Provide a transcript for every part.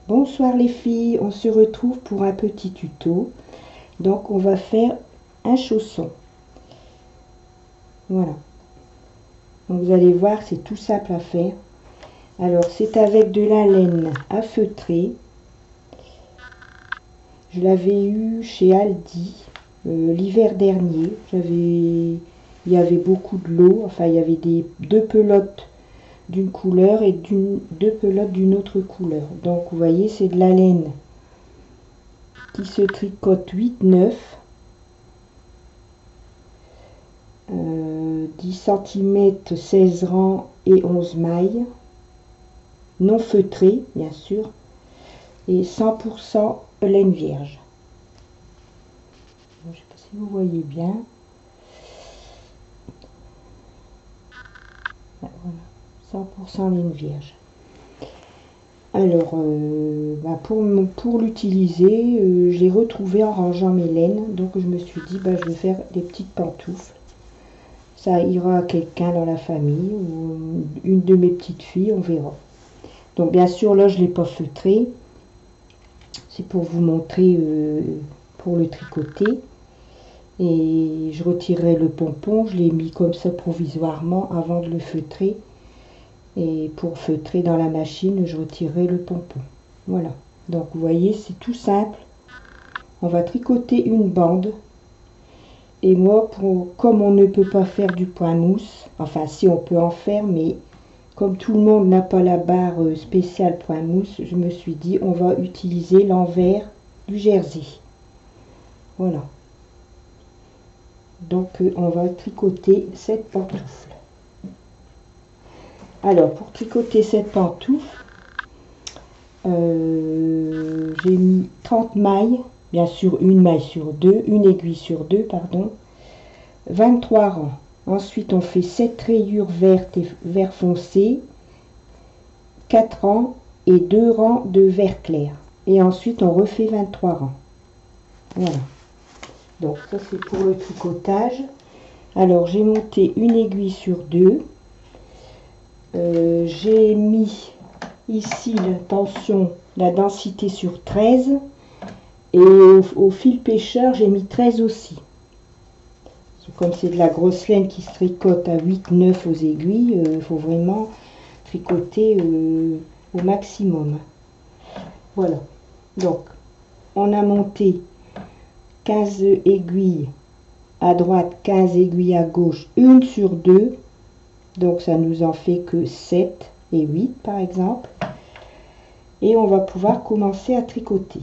Bonsoir les filles, on se retrouve pour un petit tuto. Donc on va faire un chausson. Voilà. Donc vous allez voir, c'est tout simple à faire. Alors c'est avec de la laine à feutrer. Je l'avais eu chez Aldi l'hiver dernier. Il y avait beaucoup de lot. Enfin, il y avait deux pelotes d'une couleur et deux pelotes d'une autre couleur. Donc vous voyez, c'est de la laine qui se tricote 8-9, 10 cm, 16 rangs et 11 mailles, non feutré bien sûr, et 100% laine vierge. Je ne sais pas si vous voyez bien. Voilà, 100% laine vierge. Alors, pour l'utiliser, je l'ai retrouvé en rangeant mes laines. Donc, je me suis dit, je vais faire des petites pantoufles. Ça ira à quelqu'un dans la famille ou une de mes petites filles, on verra. Donc, bien sûr, là, je ne l'ai pas feutré. C'est pour vous montrer pour le tricoter. Et je retirerai le pompon. Je l'ai mis comme ça provisoirement avant de le feutrer. Et pour feutrer dans la machine, je retirerai le pompon. Voilà. Donc vous voyez, c'est tout simple. On va tricoter une bande. Et moi, comme on ne peut pas faire du point mousse, enfin si on peut en faire, mais comme tout le monde n'a pas la barre spéciale point mousse, je me suis dit on va utiliser l'envers du jersey. Voilà. Donc on va tricoter cette pantoufle. Alors, pour tricoter cette pantoufle, j'ai mis 30 mailles, bien sûr une maille sur deux, une aiguille sur deux, pardon, 23 rangs. Ensuite, on fait 7 rayures vertes et vert foncé, 4 rangs et 2 rangs de vert clair. Et ensuite, on refait 23 rangs. Voilà. Donc, ça, c'est pour le tricotage. Alors, j'ai monté une aiguille sur deux. J'ai mis ici la densité sur 13 et au fil pêcheur j'ai mis 13 aussi. Comme c'est de la grosse laine qui se tricote à 8-9 aux aiguilles, il faut vraiment tricoter au maximum. Voilà, donc on a monté 15 aiguilles à droite, 15 aiguilles à gauche, une sur deux. Donc ça nous en fait que 7 et 8 par exemple. Et on va pouvoir commencer à tricoter.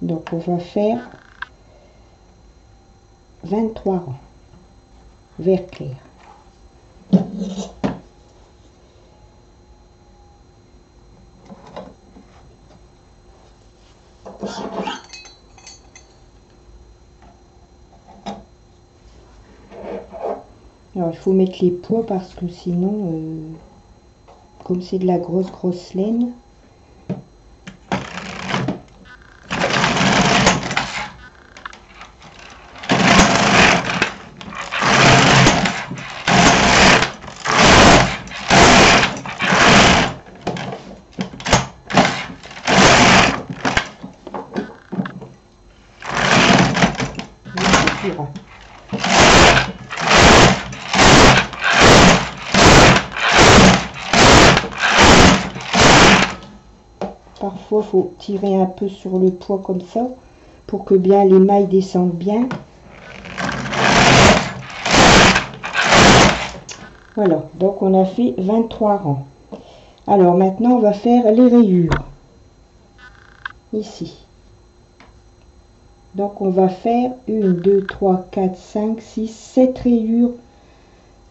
Donc on va faire 23 rangs vert clair. Alors il faut mettre les poids parce que sinon, comme c'est de la grosse laine, parfois il faut tirer un peu sur le poids comme ça pour que bien les mailles descendent bien. Voilà, donc on a fait 23 rangs. Alors maintenant on va faire les rayures ici. Donc on va faire 1, 2, 3, 4, 5, 6, 7 rayures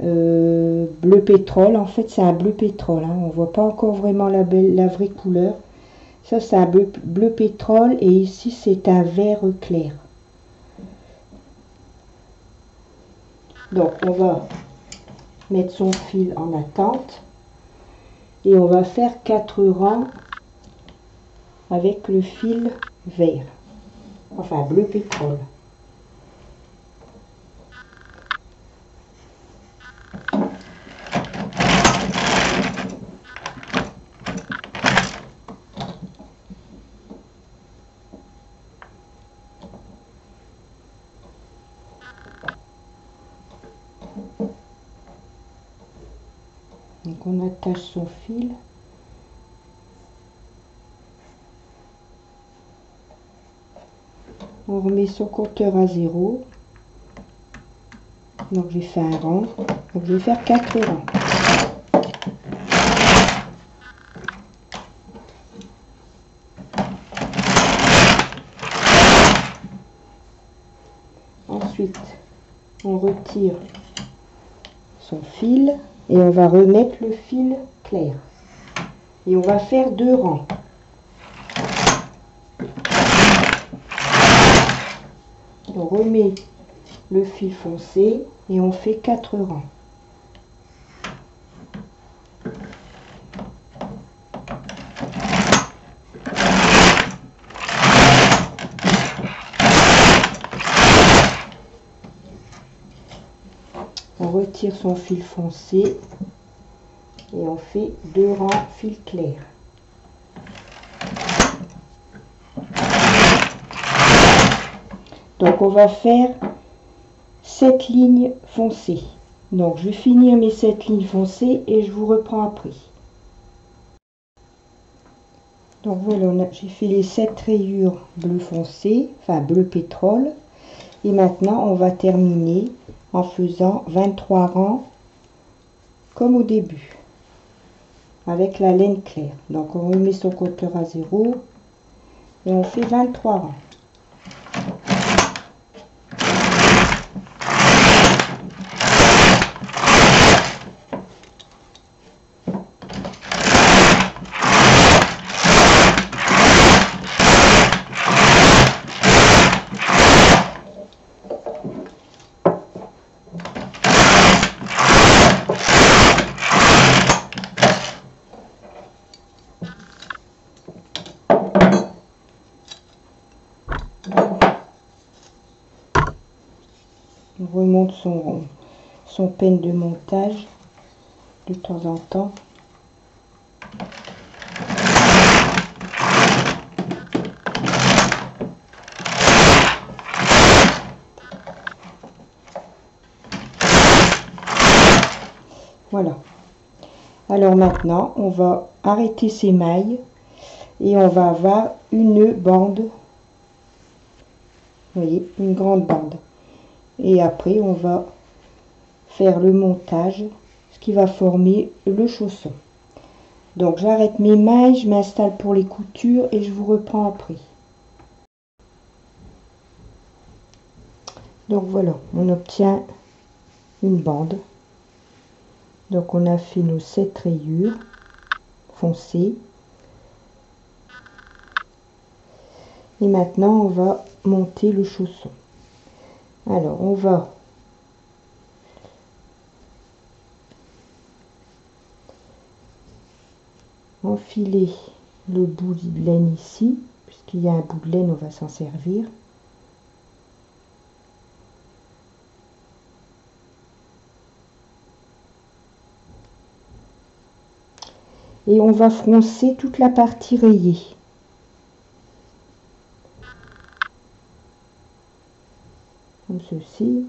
bleu pétrole. En fait c'est un bleu pétrole, hein. On voit pas encore vraiment la vraie couleur. Ça c'est un bleu pétrole et ici c'est un vert clair. Donc on va mettre son fil en attente et on va faire 4 rangs avec le fil vert, enfin bleu pétrole. Donc on attache son fil. On remet son compteur à 0. Donc j'ai fait un rang. Donc je vais faire 4 rangs. Ensuite, on retire son fil et on va remettre le fil clair. Et on va faire 2 rangs. On remet le fil foncé et on fait 4 rangs. On retire son fil foncé et on fait 2 rangs fil clair. Donc on va faire 7 lignes foncées. Donc je vais finir mes 7 lignes foncées et je vous reprends après. Donc voilà, j'ai fait les 7 rayures bleu foncé, enfin bleu pétrole. Et maintenant on va terminer en faisant 23 rangs comme au début, avec la laine claire. Donc on remet son compteur à 0 et on fait 23 rangs. On remonte son peine de montage de temps en temps. Voilà. Alors maintenant, on va arrêter ces mailles et on va avoir une bande. Vous voyez, une grande bande. Et après, on va faire le montage, ce qui va former le chausson. Donc j'arrête mes mailles, je m'installe pour les coutures et je vous reprends après. Donc voilà, on obtient une bande. Donc on a fait nos 7 rayures foncées. Et maintenant on va monter le chausson. Alors on va enfiler le bout de laine ici, puisqu'il y a un bout de laine, on va s'en servir. Et on va froncer toute la partie rayée. Comme ceci.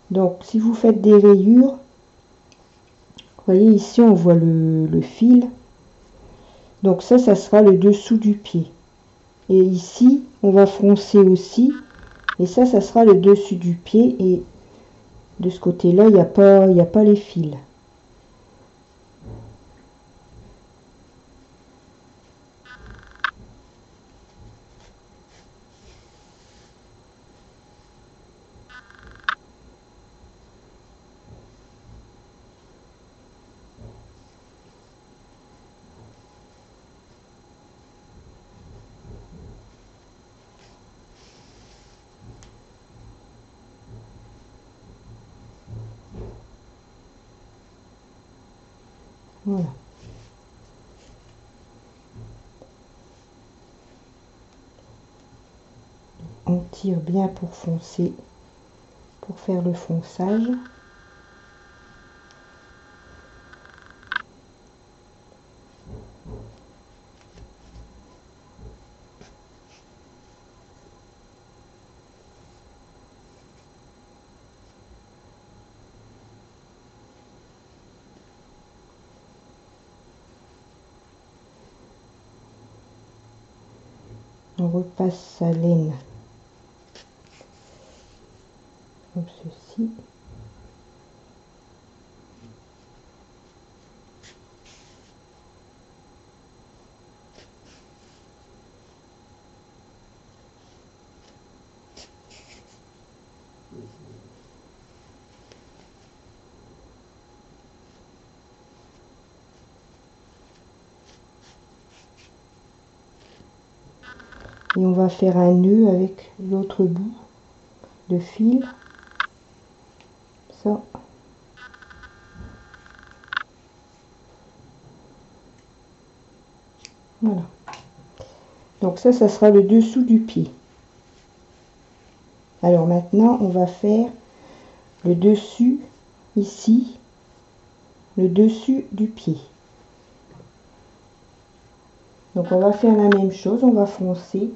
Donc si vous faites des rayures, vous voyez ici on voit le fil. Donc ça sera le dessous du pied. Et ici on va froncer aussi. Et ça sera le dessus du pied. Et de ce côté-là, il n'y a pas les fils. Voilà. On tire bien pour foncer, pour faire le fonçage. On repasse sa laine comme ceci. Et on va faire un nœud avec l'autre bout de fil. Ça. Voilà. Donc ça sera le dessous du pied. Alors maintenant, on va faire le dessus, ici, le dessus du pied. Donc on va faire la même chose, on va froncer.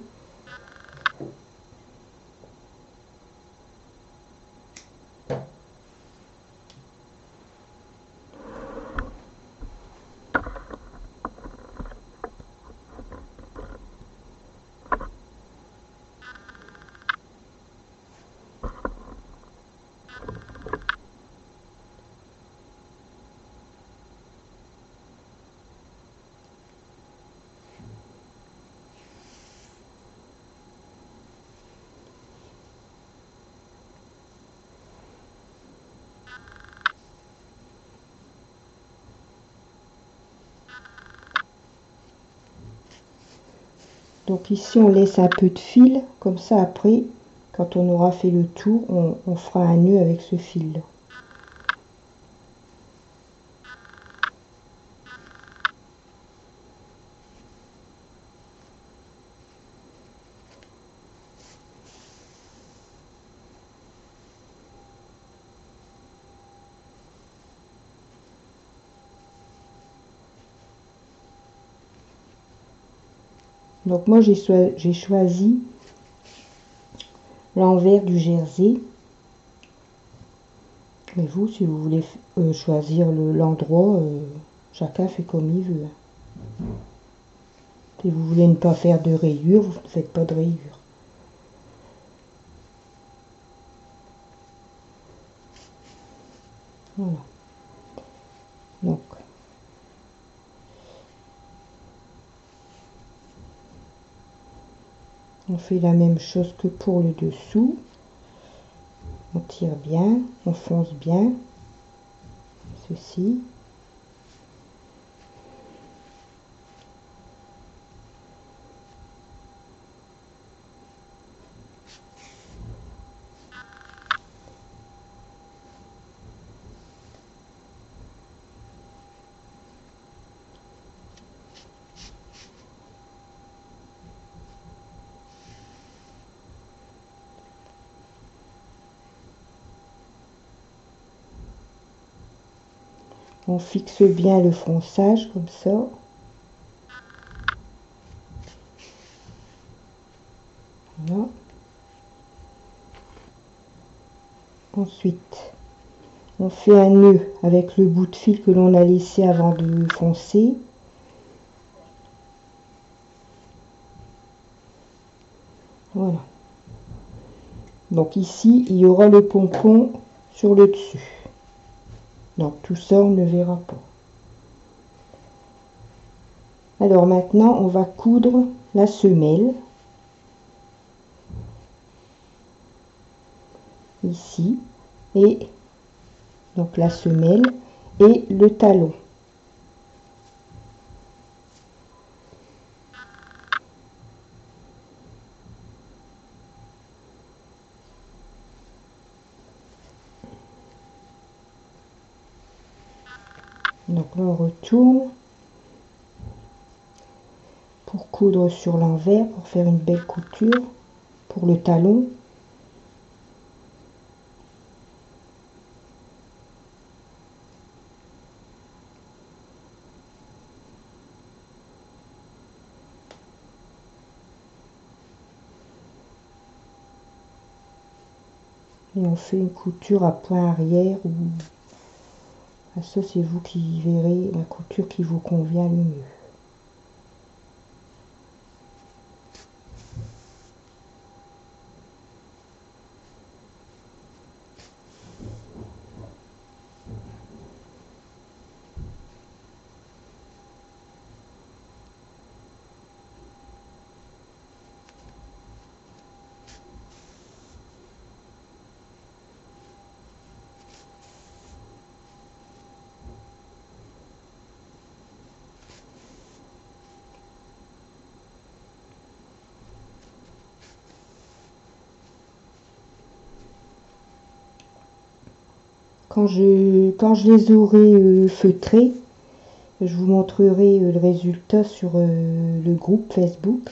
Donc ici on laisse un peu de fil, comme ça après, quand on aura fait le tour, on fera un nœud avec ce fil là. Donc moi j'ai choisi l'envers du jersey. Mais vous, si vous voulez choisir l'endroit, chacun fait comme il veut. Si vous voulez ne pas faire de rayures, vous ne faites pas de rayures. Voilà. Donc, on fait la même chose que pour le dessous. On tire bien, on fonce bien. Ceci. On fixe bien le fronçage comme ça. Voilà. Ensuite, on fait un nœud avec le bout de fil que l'on a laissé avant de foncer. Voilà. Donc ici, il y aura le pompon sur le dessus. Donc tout ça, on ne verra pas. Alors maintenant, on va coudre la semelle. Ici. Et donc la semelle et le talon. Donc là, on retourne pour coudre sur l'envers, pour faire une belle couture pour le talon. Et on fait une couture à point arrière ou ça c'est vous qui verrez la couture qui vous convient le mieux. Quand je les aurai feutrés, je vous montrerai le résultat sur le groupe Facebook.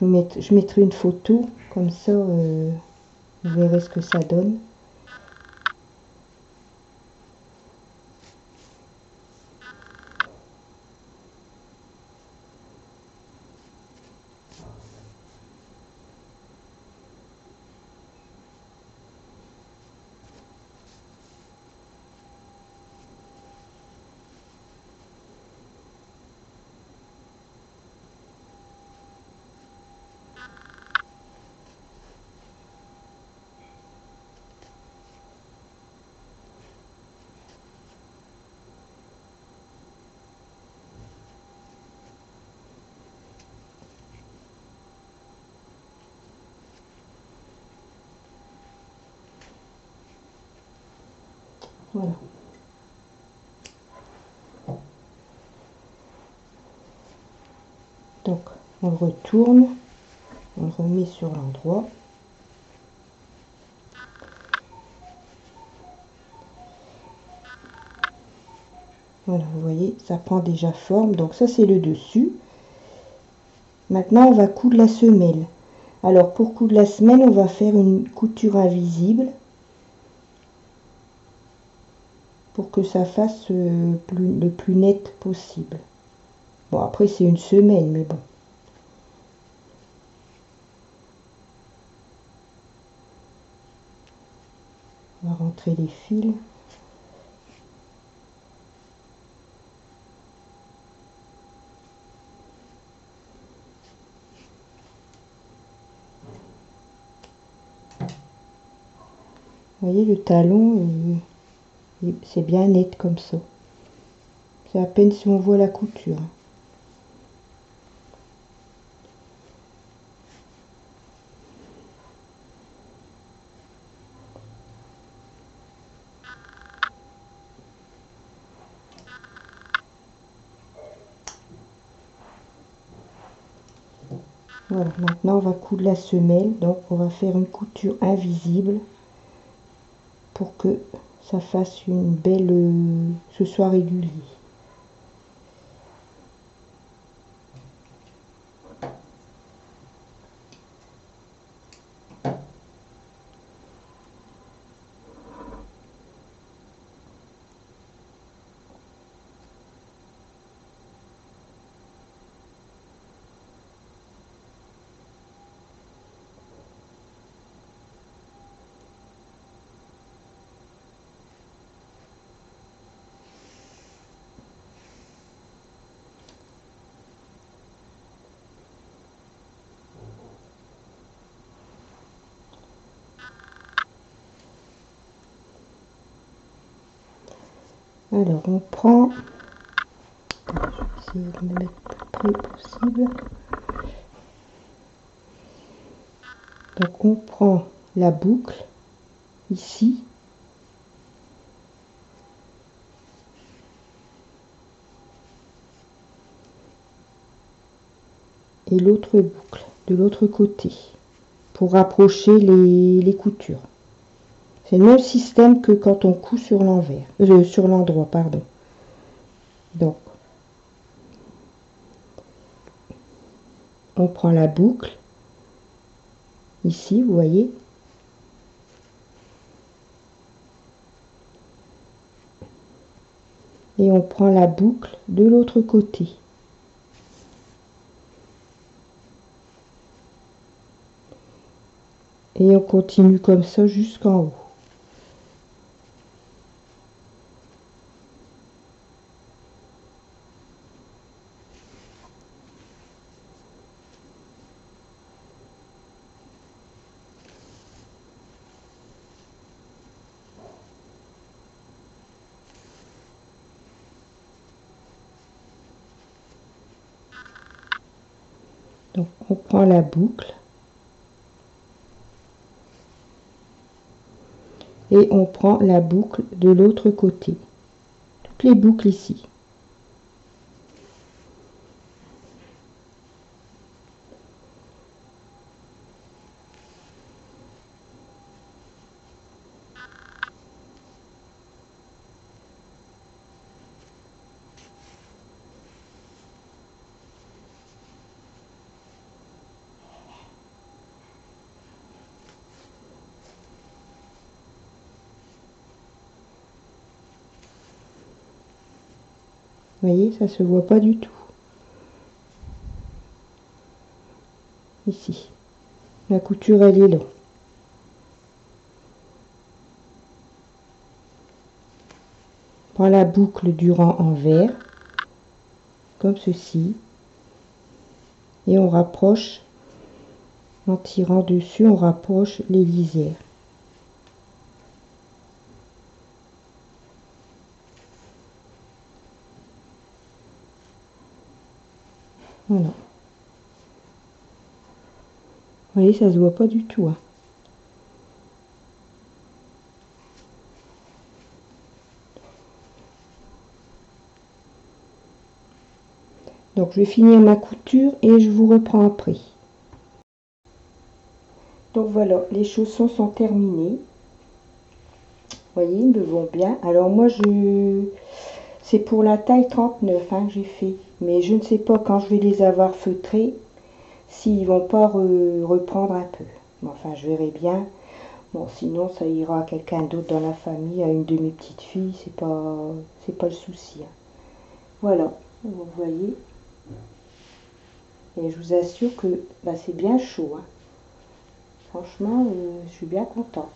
Je mettrai une photo, comme ça vous verrez ce que ça donne. Voilà. Donc, on le retourne, on le remet sur l'endroit. Voilà, vous voyez, ça prend déjà forme. Donc ça, c'est le dessus. Maintenant, on va coudre la semelle. Alors, pour coudre la semelle, on va faire une couture invisible pour que ça fasse le plus net possible. Bon, après, c'est une semelle, mais bon. On va rentrer les fils. Vous voyez, le talon, c'est bien net comme ça. C'est à peine si on voit la couture. Voilà, maintenant on va coudre la semelle. Donc on va faire une couture invisible pour que ça fasse une belle, ce soit régulier. Alors on prend, je vais essayer de me mettre le plus près possible. Donc on prend la boucle ici. Et l'autre boucle de l'autre côté pour rapprocher les coutures. C'est le même système que quand on coud sur l'envers, sur l'endroit, pardon. Donc, on prend la boucle, ici, vous voyez. Et on prend la boucle de l'autre côté. Et on continue comme ça jusqu'en haut. Donc on prend la boucle et on prend la boucle de l'autre côté. Toutes les boucles ici. Vous voyez, ça se voit pas du tout. Ici. La couture, elle est là. Prends la boucle du rang envers, comme ceci. Et on rapproche, en tirant dessus, on rapproche les lisières. Voilà. Vous voyez, ça se voit pas du tout. Hein. Donc je vais finir ma couture et je vous reprends après. Donc voilà, les chaussons sont terminés. Vous voyez, ils me vont bien. Alors moi, c'est pour la taille 39 hein, que j'ai fait. Mais je ne sais pas quand je vais les avoir feutrés, s'ils vont pas reprendre un peu. Bon, enfin, je verrai bien. Bon, sinon, ça ira à quelqu'un d'autre dans la famille, à une de mes petites filles. C'est pas le souci. Hein. Voilà, vous voyez. Et je vous assure que bah, c'est bien chaud. Hein. Franchement, je suis bien contente.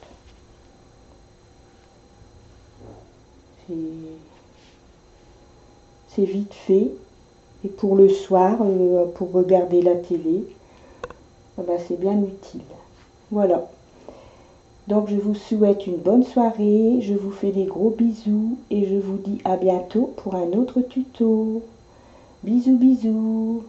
C'est vite fait. Et pour le soir, pour regarder la télé, bah, c'est bien utile. Voilà. Donc je vous souhaite une bonne soirée, je vous fais des gros bisous et je vous dis à bientôt pour un autre tuto. Bisous bisous.